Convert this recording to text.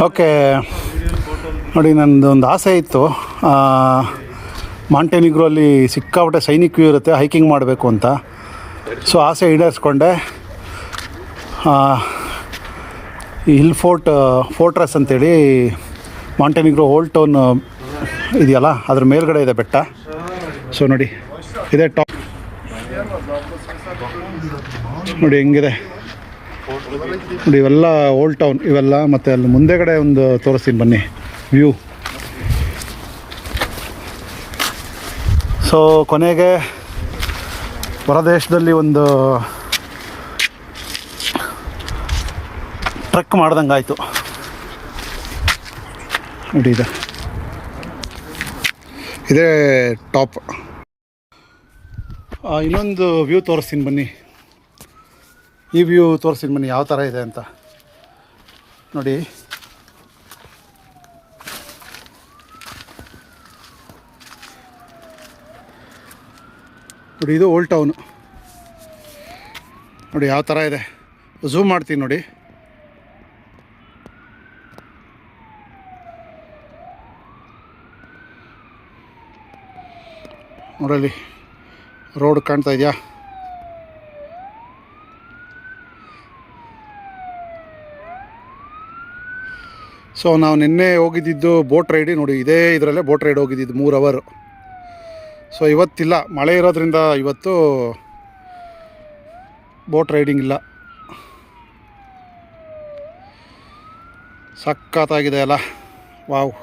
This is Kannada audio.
ಓಕೆ ನೋಡಿ, ನನ್ನದೊಂದು ಆಸೆ ಇತ್ತು, ಮಾಂಟೆನಿಗ್ರೋಲ್ಲಿ ಸಿಕ್ಕಾಪಟ್ಟೆ ಸೈನಿಕ್ ವ್ಯೂ ಇರುತ್ತೆ, ಹೈಕಿಂಗ್ ಮಾಡಬೇಕು ಅಂತ. ಸೊ ಆಸೆ ಈಡೇರಿಸ್ಕೊಂಡೆ. ಈ ಹಿಲ್ ಫೋರ್ಟ್ರೆಸ್ ಅಂತೇಳಿ ಮಾಂಟೆನಿಗ್ರೋ ಓಲ್ಡ್ ಟೌನ್ ಇದೆಯಲ್ಲ, ಅದ್ರ ಮೇಲ್ಗಡೆ ಇದೆ ಬೆಟ್ಟ. ಸೊ ನೋಡಿ, ಇದೇ ಟಾಪ್. ನೋಡಿ ಹೆಂಗಿದೆ ನೋಡಿ, ಇವೆಲ್ಲ ಓಲ್ಡ್ ಟೌನ್ ಇವೆಲ್ಲ. ಮತ್ತು ಅಲ್ಲಿ ಮುಂದೆಗಡೆ ಒಂದು ತೋರಿಸ್ತೀನಿ ಬನ್ನಿ ವ್ಯೂ. ಸೊ ಕೊನೆಗೆ ಹೊರದೇಶದಲ್ಲಿ ಒಂದು ಟ್ರೆಕ್ ಮಾಡ್ದಂಗೆ ಆಯಿತು. ನೋಡಿ ಇದೇ ಟಾಪ್. ಇನ್ನೊಂದು ವ್ಯೂ ತೋರಿಸ್ತೀನಿ ಬನ್ನಿ. ಈ ವ್ಯೂ ತೋರಿಸ್ತೀನಿ ಬನ್ನಿ ಯಾವ ಥರ ಇದೆ ಅಂತ. ನೋಡಿ, ನೋಡಿ ಇದು ಓಲ್ಡ್ ಟೌನು. ನೋಡಿ ಯಾವ ಥರ ಇದೆ. ಝೂಮ್ ಮಾಡ್ತೀನಿ ನೋಡಿ. ನೋಡಲ್ಲಿ ರೋಡ್ ಕಾಣ್ತಾ ಇದೆಯಾ? ಸೊ ನಾವು ನಿನ್ನೆ ಹೋಗಿದ್ದಿದ್ದು ಬೋಟ್ ರೈಡ್. ನೋಡಿ ಇದೇ ಇದರಲ್ಲೇ ಬೋಟ್ ರೈಡ್ ಹೋಗಿದ್ದಿದ್ದು 3 ಅವರ್. ಸೊ ಇವತ್ತಿಲ್ಲ, ಮಳೆ ಇರೋದ್ರಿಂದ ಇವತ್ತು ಬೋಟ್ ರೈಡಿಂಗ್ ಇಲ್ಲ. ಸಖತ್ತಾಗಿದೆ ಅಲ್ಲ, ವಾವ್.